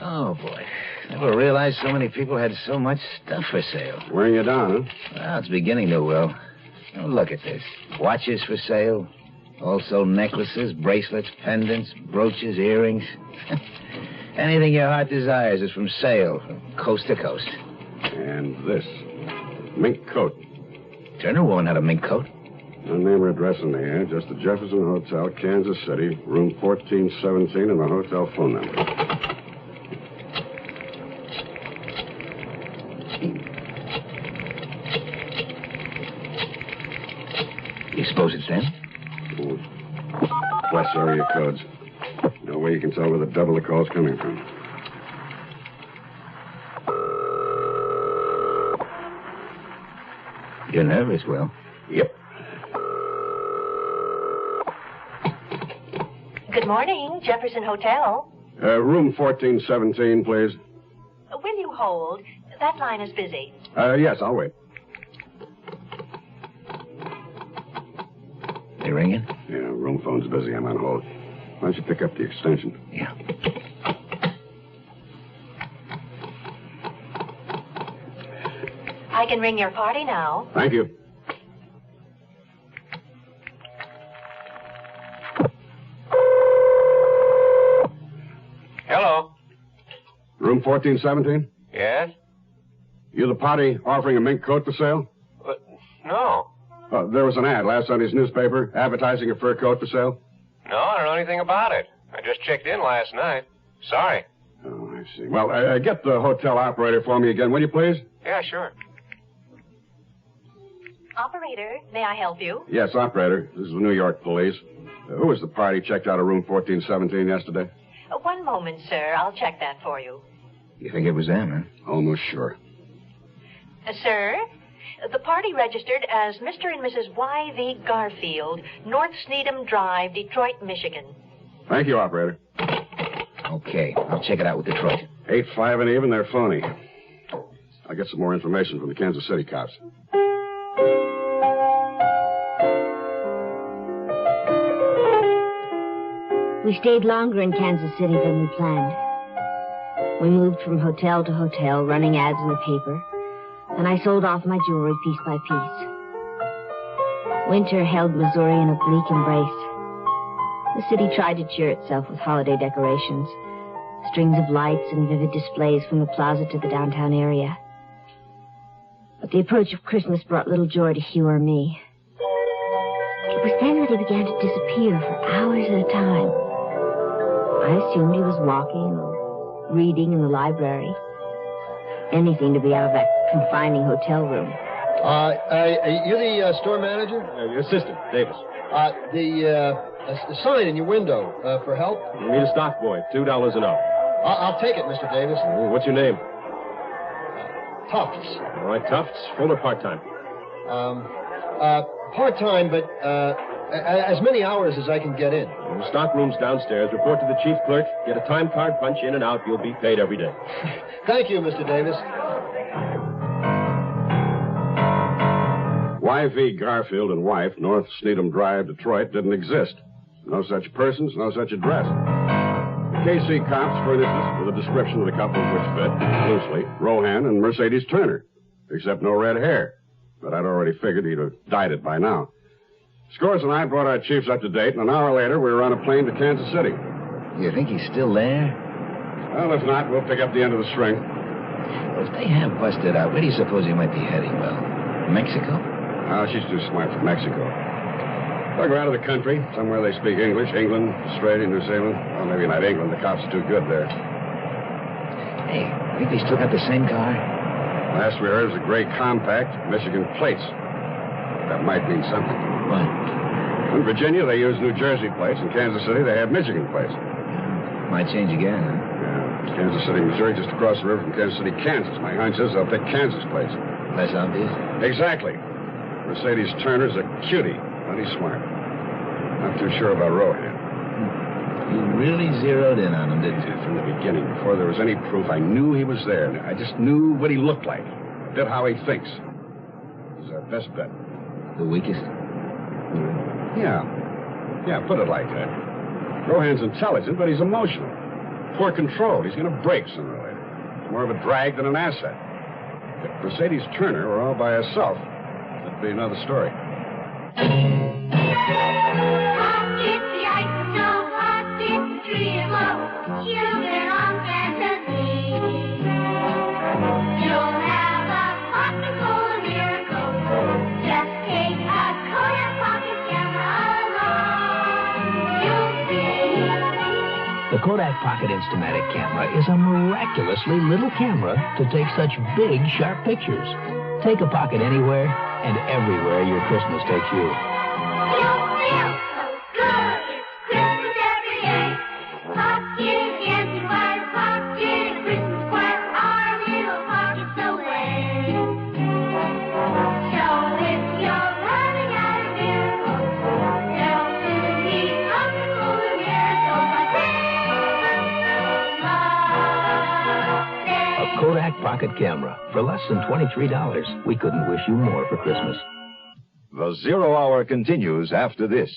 Oh, boy. Never realized so many people had so much stuff for sale. Wearing you down, huh? Well, it's beginning to, Will. Oh, look at this. Watches for sale. Also necklaces, bracelets, pendants, brooches, earrings. Anything your heart desires is from sale, from coast to coast. And this. Mink coat. Turner won't have a mink coat. No name or address in the ad, just the Jefferson Hotel, Kansas City, room 1417, and the hotel phone number. You suppose it's them? Plus area codes. No way you can tell where the double the call's coming from. You're nervous, Will. Yep. Good morning, Jefferson Hotel. Room 1417, please. Will you hold? That line is busy. Yes, I'll wait. They ringing? Yeah, room phone's busy. I'm on hold. Why don't you pick up the extension? Yeah. I can ring your party now. Thank you. Hello. Room 1417? Yes? You the party offering a mink coat for sale? No. There was an ad last Sunday's newspaper advertising a fur coat for sale. No, I don't know anything about it. I just checked in last night. Sorry. Oh, I see. Well, get the hotel operator for me again, will you, please? Yeah, sure. Operator, may I help you? Yes, operator. This is the New York police. Who was the party checked out of room 1417 yesterday? One moment, sir. I'll check that for you. You think it was them, huh? Almost sure. Sir, The party registered as Mr. and Mrs. Y.V. Garfield, North Sneedham Drive, Detroit, Michigan. Thank you, operator. Okay, I'll check it out with Detroit. 8-5 and even, they're phony. I'll get some more information from the Kansas City cops. We stayed longer in Kansas City than we planned. We moved from hotel to hotel, running ads in the paper, and I sold off my jewelry piece by piece. Winter held Missouri in a bleak embrace. The city tried to cheer itself with holiday decorations, strings of lights and vivid displays from the plaza to the downtown area. But the approach of Christmas brought little joy to Hugh or me. It was then that he began to disappear for hours at a time. I assumed he was walking or reading in the library. Anything to be out of that confining hotel room. You the store manager? Assistant, Davis. The sign in your window for help? You need a stock boy, $2 an hour. I'll take it, Mr. Davis. What's your name? Tufts. All right, Tufts. Full or part-time? Part-time, but as many hours as I can get in. The stock room's downstairs. Report to the chief clerk. Get a time card, punch in and out. You'll be paid every day. Thank you, Mr. Davis. Y.V. Garfield and wife, North Sneedham Drive, Detroit, didn't exist. No such persons, no such address. The KC cops furnished us with a description of the couple which fit, loosely, Rohan and Mercedes Turner, except no red hair. But I'd already figured he'd have dyed it by now. Scores and I brought our chiefs up to date, and an hour later we were on a plane to Kansas City. You think he's still there? Well, if not, we'll pick up the end of the string. Well, if they have busted out, where do you suppose he might be heading, Well, Mexico? Oh, she's too smart for Mexico. Dug her out of the country, somewhere they speak English, England, Australia, New Zealand. Well, maybe not England. The cops are too good there. Hey, I think they still got the same car. Last we heard was a gray compact, Michigan plates. That might mean something. What? In Virginia, they use New Jersey plates. In Kansas City, they have Michigan plates. Might change again, huh? Yeah. Kansas City, Missouri, just across the river from Kansas City, Kansas. My hunch is they'll pick Kansas plates. Less obvious? Exactly. Mercedes Turner's a cutie. Plenty smart. Not too sure about Rohan. You really zeroed in on him, didn't you? From the beginning, before there was any proof, I knew he was there. I just knew what he looked like. A bit how he thinks. He's our best bet. The weakest? Yeah. Yeah, put it like that. Rohan's intelligent, but he's emotional. Poor controlled. He's going to break sooner or later. It's more of a drag than an asset. If Mercedes Turner were all by herself, that'd be another story. The Kodak Pocket Instamatic camera is a miraculously little camera to take such big, sharp pictures. Take a pocket anywhere and everywhere your Christmas takes you. Kodak Pocket Camera. For less than $23, we couldn't wish you more for Christmas. The Zero Hour continues after this.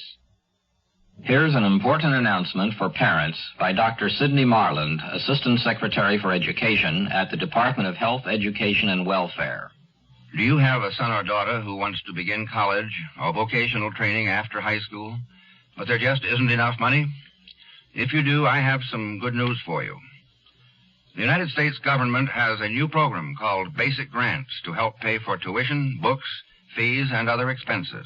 Here's an important announcement for parents by Dr. Sidney Marland, Assistant Secretary for Education at the Department of Health, Education, and Welfare. Do you have a son or daughter who wants to begin college or vocational training after high school, but there just isn't enough money? If you do, I have some good news for you. The United States government has a new program called Basic Grants to help pay for tuition, books, fees, and other expenses.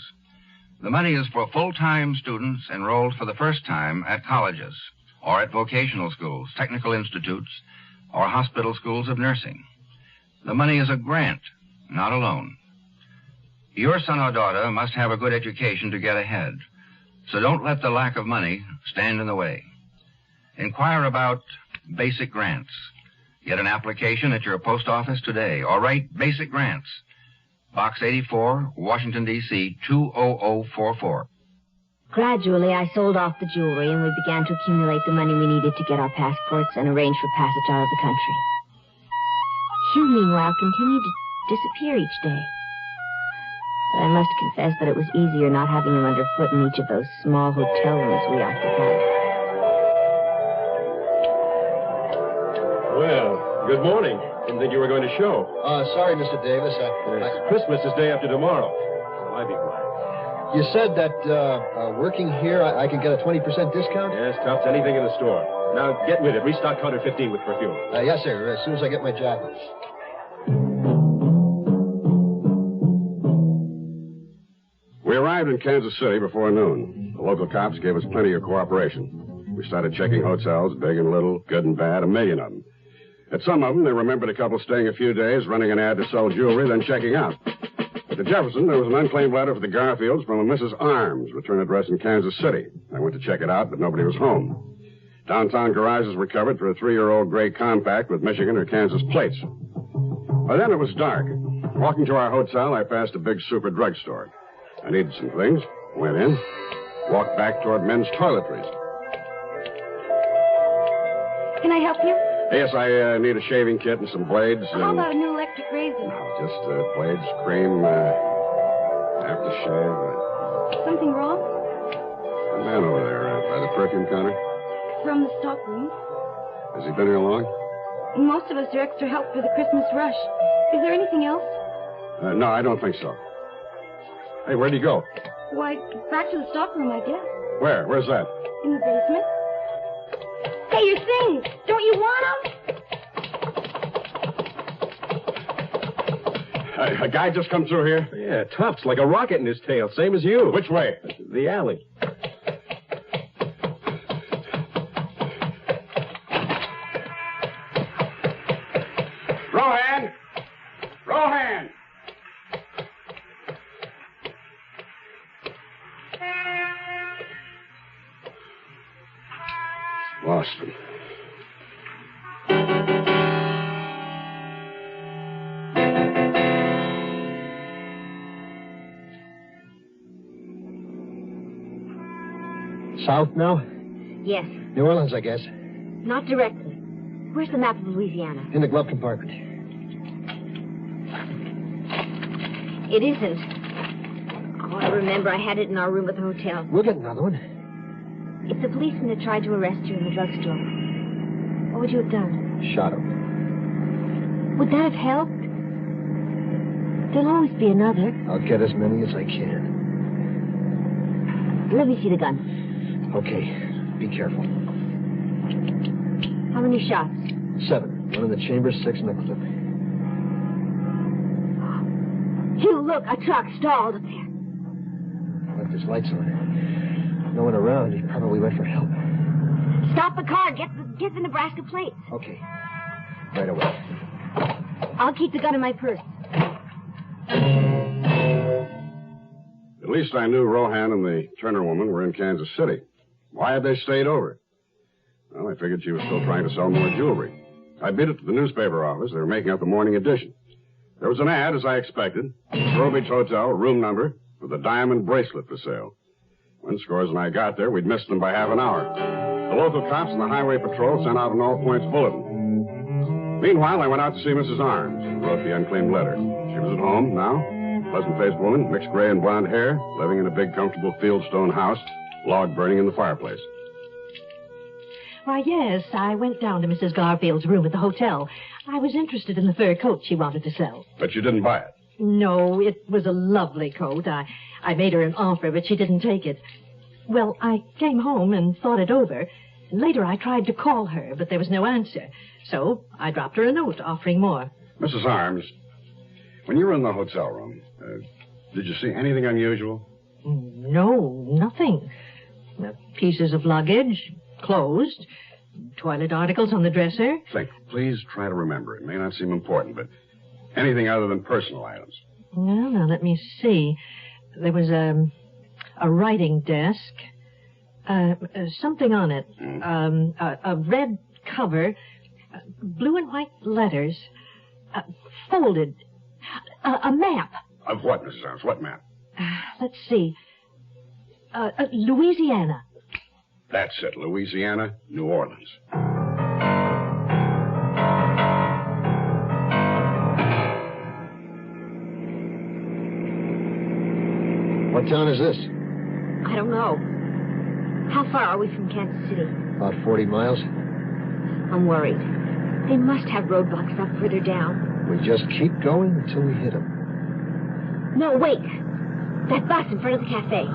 The money is for full-time students enrolled for the first time at colleges or at vocational schools, technical institutes, or hospital schools of nursing. The money is a grant, not a loan. Your son or daughter must have a good education to get ahead, so don't let the lack of money stand in the way. Inquire about Basic Grants. Get an application at your post office today, or write Basic Grants, Box 84, Washington, D.C., 20044. Gradually, I sold off the jewelry, and we began to accumulate the money we needed to get our passports and arrange for passage out of the country. Hugh, meanwhile, continued to disappear each day. But I must confess that it was easier not having him underfoot in each of those small hotel rooms we occupied. Well, good morning. Didn't think you were going to show. Sorry, Mr. Davis. Christmas is day after tomorrow. So I'll be glad. You said that working here, I can get a 20% discount? Yes, tops anything in the store. Now, get with it. Restock counter 15 with perfume. Yes, sir, as soon as I get my jacket. We arrived in Kansas City before noon. The local cops gave us plenty of cooperation. We started checking hotels, big and little, good and bad, a million of them. At some of them, they remembered a couple staying a few days, running an ad to sell jewelry, then checking out. At the Jefferson, there was an unclaimed letter for the Garfields from a Mrs. Arms, return address in Kansas City. I went to check it out, but nobody was home. Downtown garages were covered for a 3-year-old gray compact with Michigan or Kansas plates. By then, it was dark. Walking to our hotel, I passed a big super drugstore. I needed some things, went in, walked back toward men's toiletries. Can I help you? Yes, I need a shaving kit and some blades. How about a new electric razor? Just blades, cream, aftershave. Something wrong? The man over there by the perfume counter. From the stockroom. Has he been here long? Most of us are extra help for the Christmas rush. Is there anything else? No, I don't think so. Hey, where'd he go? Why, back to the stockroom, I guess. Where? Where's that? In the basement. Hey, your things! Don't you want them? A guy just come through here? Yeah, tops like a rocket in his tail, same as you. Which way? The alley. Rohan! Rohan! Lost him. South now? Yes, New Orleans, I guess. not directly. Where's the map of Louisiana? In the glove compartment. It isn't. Oh, I remember I had it in our room at the hotel. We'll get another one. If the policeman had tried to arrest you in the drugstore, what would you have done? Shot him. Would that have helped? There'll always be another. I'll get as many as I can. Let me see the gun. Okay. Be careful. How many shots? 7. 1 in the chamber, 6 in the clip. Hugh, look, a truck stalled up there. Left his lights on. No one around. He probably went for help. Stop the car. Get the Nebraska plates. Okay. Right away. I'll keep the gun in my purse. At least I knew Rohan and the Turner woman were in Kansas City. Why had they stayed over? Well, I figured she was still trying to sell more jewelry. I beat it to the newspaper office. They were making up the morning edition. There was an ad, as I expected. Trowbridge Hotel, room number, with a diamond bracelet for sale. When Scores and I got there, we'd missed them by half an hour. The local cops and the highway patrol sent out an all-points bulletin. Meanwhile, I went out to see Mrs. Arms, who wrote the unclaimed letter. She was at home now. Pleasant-faced woman, mixed gray and blonde hair, living in a big, comfortable fieldstone house, log burning in the fireplace. Why, yes, I went down to Mrs. Garfield's room at the hotel. I was interested in the fur coat she wanted to sell. But you didn't buy it? No, it was a lovely coat. I made her an offer, but she didn't take it. Well, I came home and thought it over. Later, I tried to call her, but there was no answer. So I dropped her a note offering more. Mrs. Arms, when you were in the hotel room, did you see anything unusual? No, nothing. Pieces of luggage, clothes, toilet articles on the dresser. Think. Please try to remember. It may not seem important, but anything other than personal items. Well, now, let me see. There was a writing desk, something on it, a red cover, blue and white letters, folded, a map, Of what, Mrs. Adams? What map? Let's see. Louisiana. That's it. Louisiana, New Orleans. What town is this? I don't know. How far are we from Kansas City? About 40 miles. I'm worried. They must have roadblocks up further down. We just keep going until we hit them. No, wait. That bus in front of the cafe.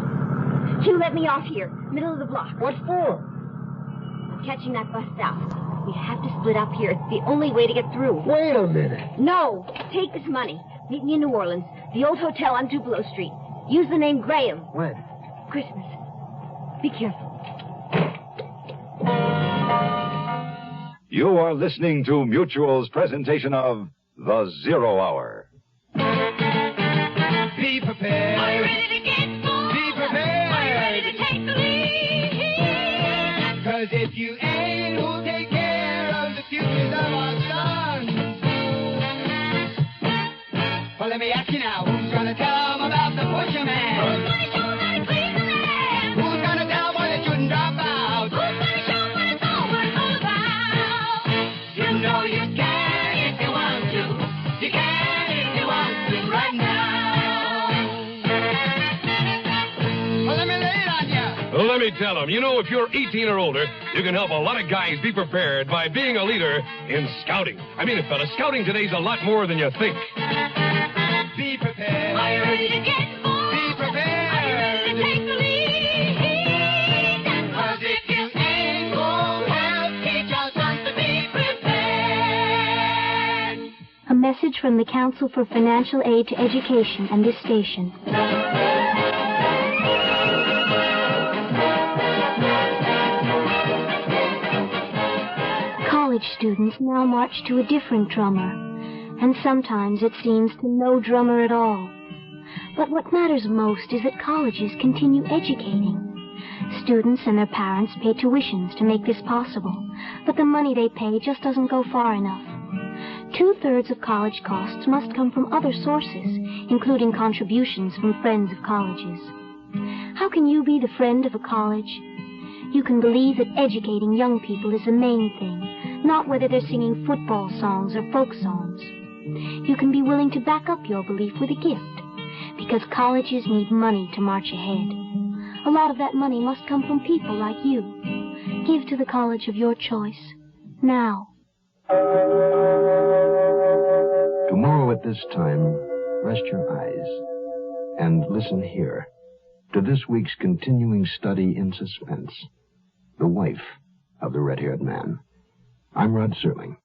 Hugh, let me off here, middle of the block. What for? I'm catching that bus south. We have to split up here. It's the only way to get through. Wait a minute. No. Take this money. Meet me in New Orleans. The old hotel on Tupelo Street. Use the name Graham. When? Christmas. Be careful. You are listening to Mutual's presentation of The Zero Hour. Be prepared. Are you ready to get going? Be prepared. Are you ready to take the lead? 'Cause if you ain't, who'll take care of the futures of our sons? Well, let me ask you now, who's gonna tell them about the pusher man? Who's gonna show them how to clean the land? Who's gonna tell them why they shouldn't drop out? Who's gonna show them what it's all about? You know you can if you want to. You can if you want to right now. Well, let me lay it on you. Well, let me tell them, you know, if you're 18 or older, you can help a lot of guys be prepared by being a leader in scouting. I mean it, fella, scouting today's a lot more than you think. Be prepared. Are you ready to get bold? Be prepared. Are you ready to take the lead? 'Cause if you ain't, go help teach our sons to be prepared. A message from the Council for Financial Aid to Education and this station. College students now march to a different drummer, and sometimes it seems to no drummer at all. But what matters most is that colleges continue educating. Students and their parents pay tuitions to make this possible, but the money they pay just doesn't go far enough. 2/3 of college costs must come from other sources, including contributions from friends of colleges. How can you be the friend of a college? You can believe that educating young people is the main thing, not whether they're singing football songs or folk songs. You can be willing to back up your belief with a gift, because colleges need money to march ahead. A lot of that money must come from people like you. Give to the college of your choice, now. Tomorrow at this time, rest your eyes and listen here to this week's continuing study in suspense, The Wife of the Red-Haired Man. I'm Rod Serling.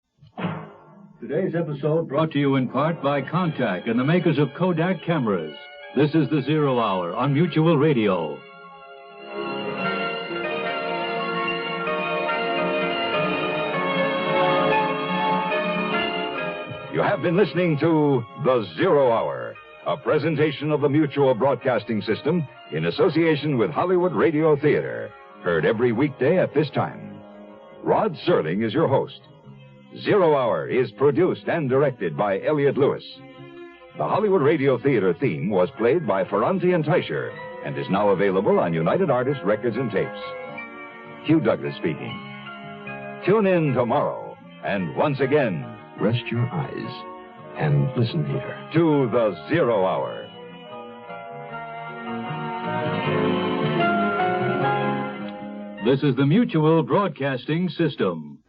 Today's episode brought to you in part by Contact and the makers of Kodak cameras. This is the Zero Hour on Mutual Radio. You have been listening to The Zero Hour, a presentation of the Mutual Broadcasting System in association with Hollywood Radio Theater, heard every weekday at this time. Rod Serling is your host. Zero Hour is produced and directed by Elliott Lewis. The Hollywood Radio Theater theme was played by Ferranti and Teicher and is now available on United Artists Records and Tapes. Hugh Douglas speaking. Tune in tomorrow, and once again, rest your eyes and listen here to The Zero Hour. This is the Mutual Broadcasting System.